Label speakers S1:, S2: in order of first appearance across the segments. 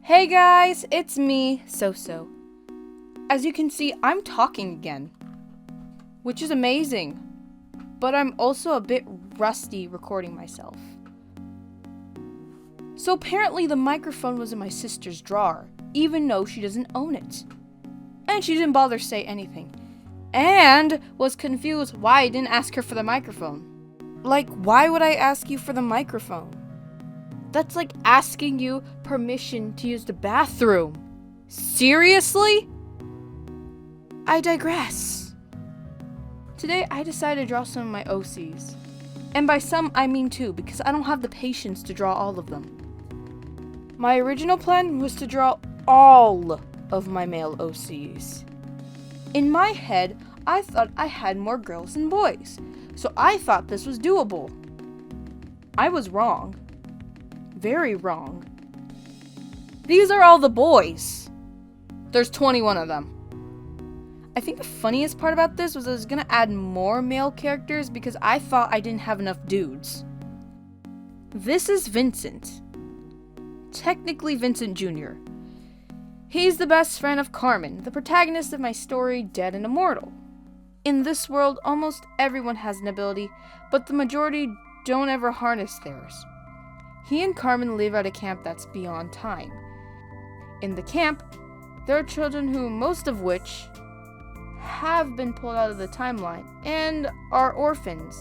S1: Hey guys, it's me, Soso. As you can see, I'm talking again, which is amazing, but I'm also a bit rusty recording myself. So apparently the microphone was in my sister's drawer, even though she doesn't own it. And she didn't bother to say anything, and was confused why I didn't ask her for the microphone. Like, why would I ask you for the microphone? That's like asking you permission to use the bathroom. Seriously? I digress. Today I decided to draw some of my OCs. And by some I mean two, because I don't have the patience to draw all of them. My original plan was to draw all of my male OCs. In my head, I thought I had more girls than boys, so I thought this was doable. I was wrong. Very wrong. These are all the boys. There's 21 of them. I think the funniest part about this was I was gonna add more male characters because I thought I didn't have enough dudes. This is Vincent. Technically Vincent Jr. He's the best friend of Carmen, the protagonist of my story, Dead and Immortal. In this world, almost everyone has an ability, but the majority don't ever harness theirs. He and Carmen live at a camp that's beyond time. In the camp, there are children who, most of which, have been pulled out of the timeline and are orphans.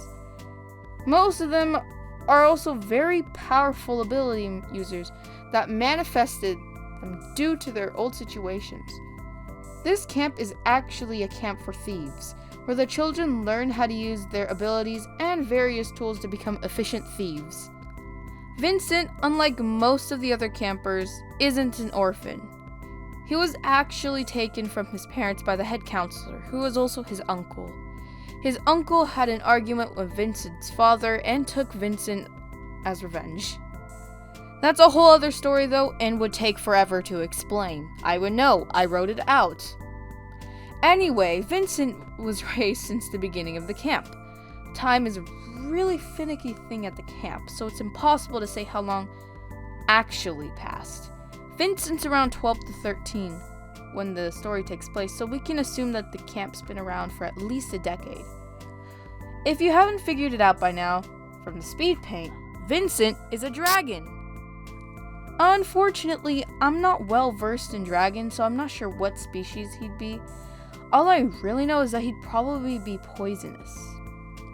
S1: Most of them are also very powerful ability users that manifested them due to their old situations. This camp is actually a camp for thieves, where the children learn how to use their abilities and various tools to become efficient thieves. Vincent, unlike most of the other campers, isn't an orphan. He was actually taken from his parents by the head counselor, who was also his uncle. His uncle had an argument with Vincent's father and took Vincent as revenge. That's a whole other story though, and would take forever to explain. I would know, I wrote it out. Anyway, Vincent was raised since the beginning of the camp. Time is a really finicky thing at the camp, so it's impossible to say how long actually passed. Vincent's around 12 to 13 when the story takes place, so we can assume that the camp's been around for at least a decade. If you haven't figured it out by now, from the Speedpaint, Vincent is a dragon. Unfortunately, I'm not well versed in dragons, so I'm not sure what species he'd be. All I really know is that he'd probably be poisonous.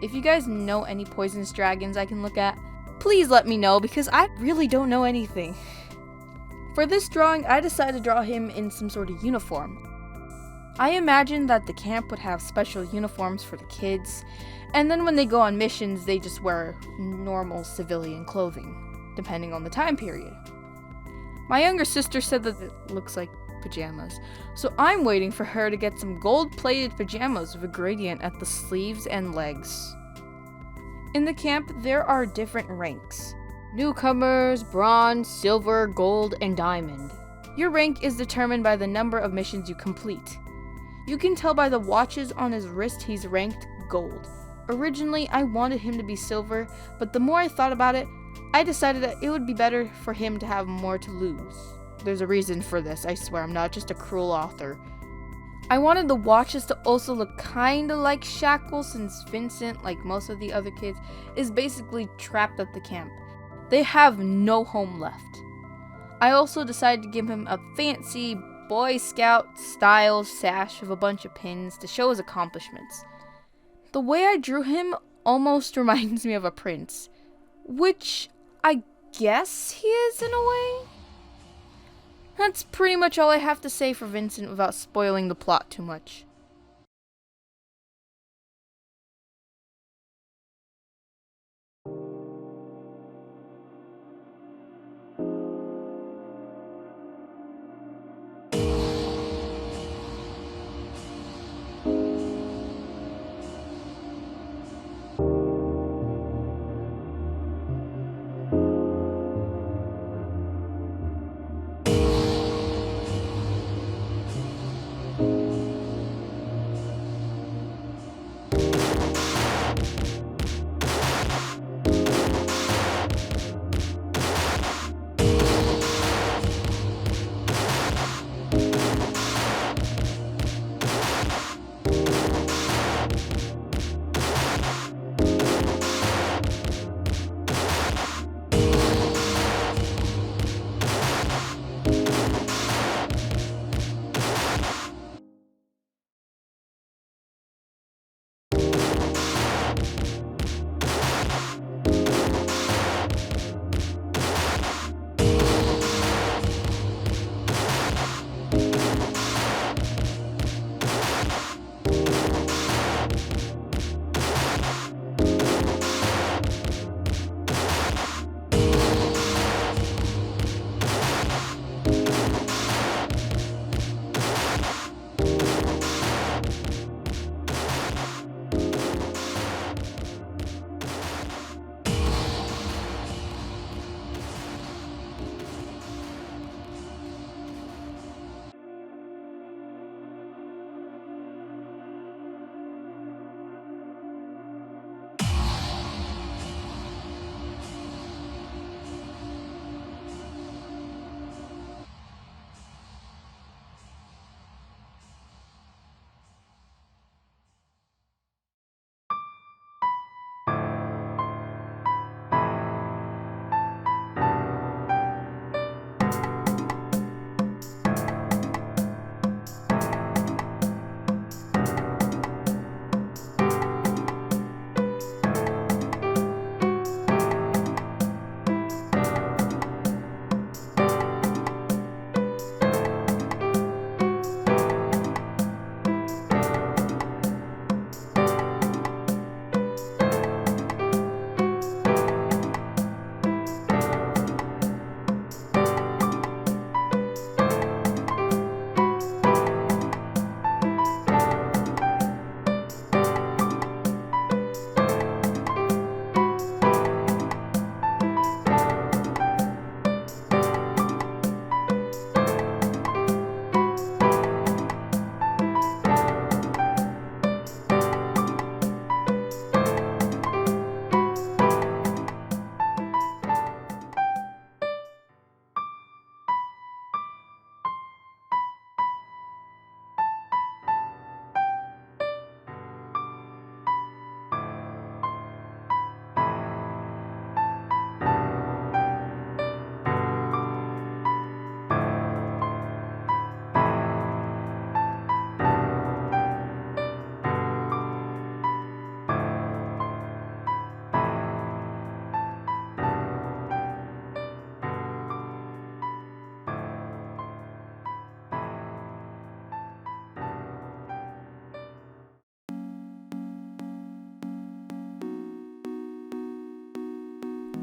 S1: If you guys know any poisonous dragons I can look at, please let me know because I really don't know anything. For this drawing, I decided to draw him in some sort of uniform. I imagined that the camp would have special uniforms for the kids, and then when they go on missions, they just wear normal civilian clothing, depending on the time period. My younger sister said that it looks like pajamas, so I'm waiting for her to get some gold-plated pajamas with a gradient at the sleeves and legs. In the camp, there are different ranks. Newcomers, bronze, silver, gold, and diamond. Your rank is determined by the number of missions you complete. You can tell by the watches on his wrist he's ranked gold. Originally, I wanted him to be silver, but the more I thought about it, I decided that it would be better for him to have more to lose. There's a reason for this, I swear, I'm not just a cruel author. I wanted the watches to also look kinda like shackles since Vincent, like most of the other kids, is basically trapped at the camp. They have no home left. I also decided to give him a fancy Boy Scout style sash with a bunch of pins to show his accomplishments. The way I drew him almost reminds me of a prince, which I guess he is in a way. That's pretty much all I have to say for Vincent without spoiling the plot too much.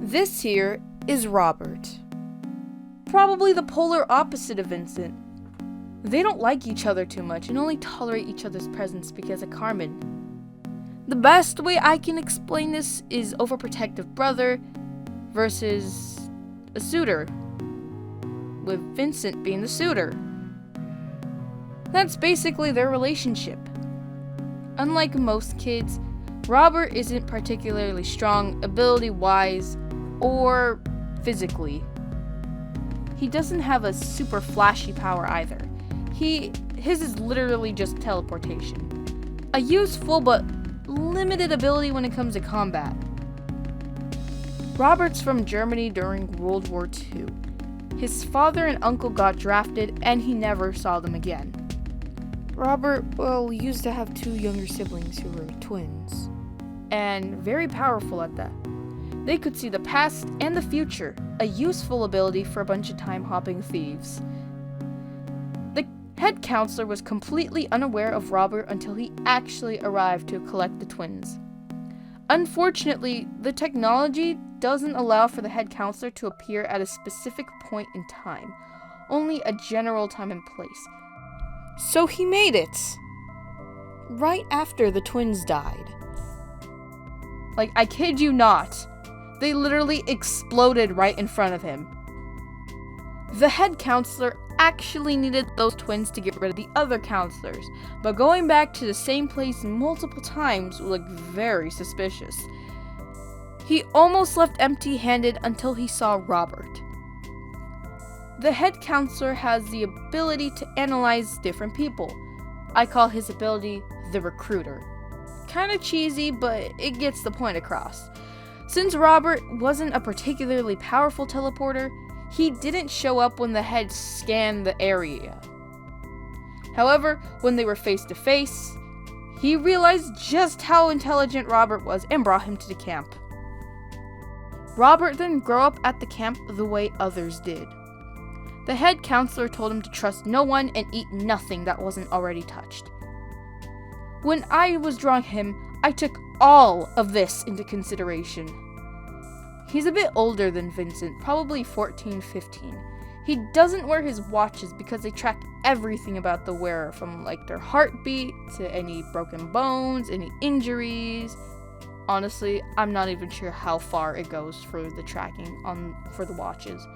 S1: This here is Robert. Probably the polar opposite of Vincent. They don't like each other too much and only tolerate each other's presence because of Carmen. The best way I can explain this is overprotective brother versus a suitor, with Vincent being the suitor. That's basically their relationship. Unlike most kids, Robert isn't particularly strong ability-wise or physically. He doesn't have a super flashy power either. His is literally just teleportation. A useful but limited ability when it comes to combat. Robert's from Germany during World War II. His father and uncle got drafted and he never saw them again. Robert, used to have 2 younger siblings who were twins. And very powerful at that. They could see the past and the future, a useful ability for a bunch of time-hopping thieves. The head counselor was completely unaware of Robert until he actually arrived to collect the twins. Unfortunately, the technology doesn't allow for the head counselor to appear at a specific point in time, only a general time and place. So he made it. Right after the twins died. Like, I kid you not. They literally exploded right in front of him. The head counselor actually needed those twins to get rid of the other counselors, but going back to the same place multiple times looked very suspicious. He almost left empty-handed until he saw Robert. The head counselor has the ability to analyze different people. I call his ability the recruiter. Kinda cheesy, but it gets the point across. Since Robert wasn't a particularly powerful teleporter, he didn't show up when the head scanned the area. However, when they were face to face, he realized just how intelligent Robert was and brought him to the camp. Robert then grew up at the camp the way others did. The head counselor told him to trust no one and eat nothing that wasn't already touched. When I was drawing him, I took all of this into consideration. He's a bit older than Vincent, probably 14, 15. He doesn't wear his watches because they track everything about the wearer, from like their heartbeat to any broken bones, any injuries. Honestly, I'm not even sure how far it goes for the tracking for the watches.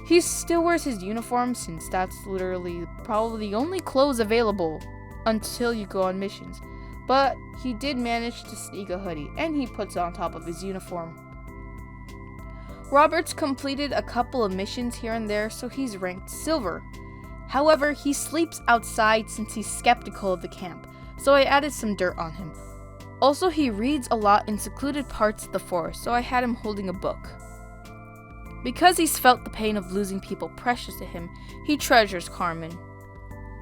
S1: He still wears his uniform since that's literally probably the only clothes available until you go on missions. But he did manage to sneak a hoodie, and he puts it on top of his uniform. Robert's completed a couple of missions here and there, so he's ranked silver. However, he sleeps outside since he's skeptical of the camp, so I added some dirt on him. Also, he reads a lot in secluded parts of the forest, so I had him holding a book. Because he's felt the pain of losing people precious to him, he treasures Carmen.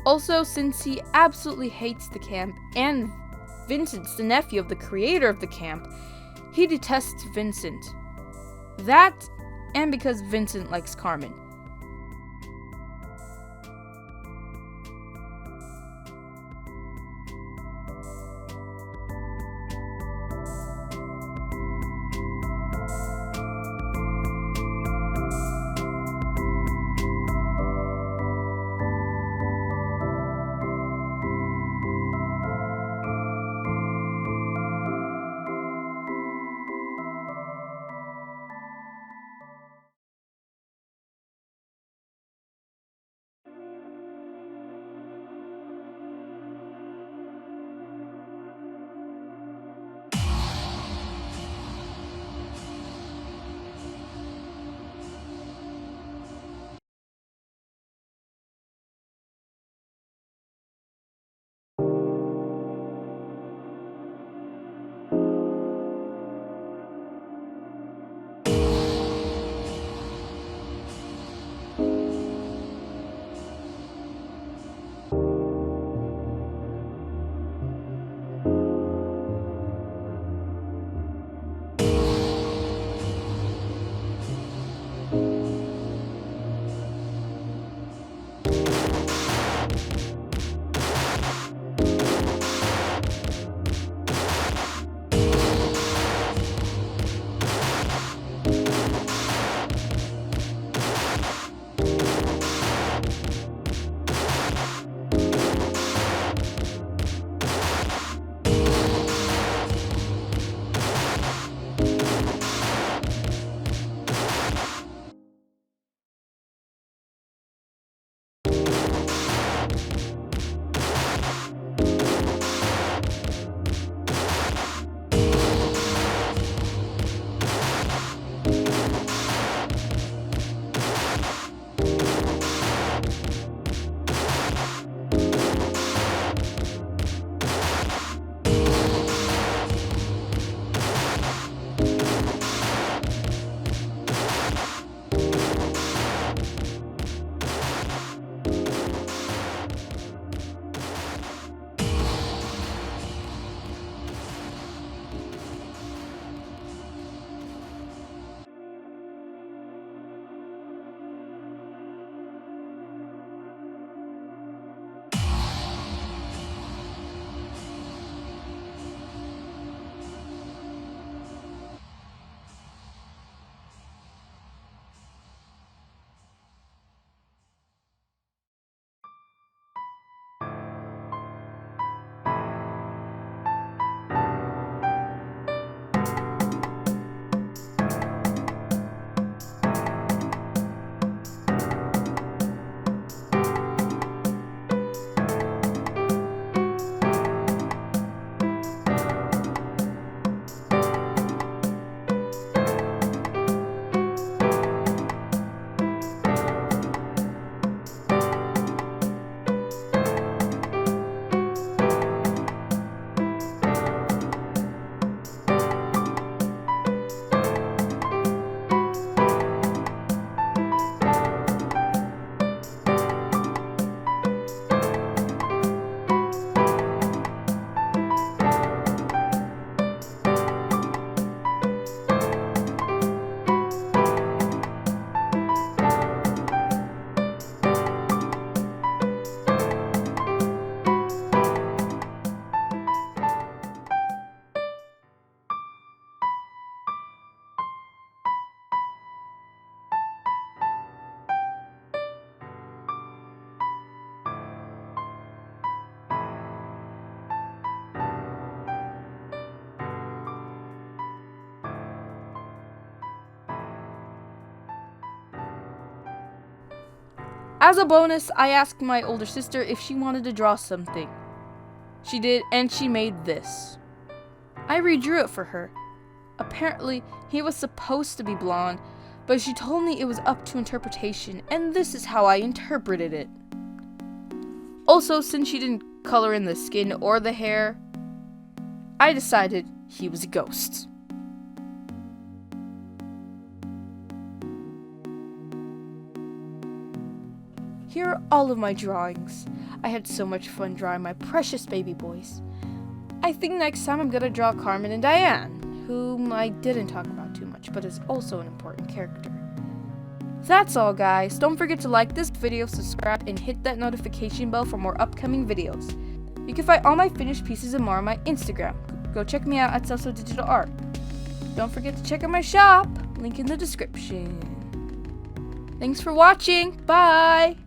S1: Also, since he absolutely hates the camp, and Vincent's the nephew of the creator of the camp, he detests Vincent. That, and because Vincent likes Carmen. As a bonus, I asked my older sister if she wanted to draw something. She did, and she made this. I redrew it for her. Apparently, he was supposed to be blonde, but she told me it was up to interpretation, and this is how I interpreted it. Also, since she didn't color in the skin or the hair, I decided he was a ghost. Here are all of my drawings. I had so much fun drawing my precious baby boys. I think next time I'm gonna draw Carmen and Diane, whom I didn't talk about too much, but is also an important character. That's all, guys. Don't forget to like this video, subscribe, and hit that notification bell for more upcoming videos. You can find all my finished pieces and more on my Instagram. Go check me out at Soso Digital Art. Don't forget to check out my shop, link in the description. Thanks for watching. Bye!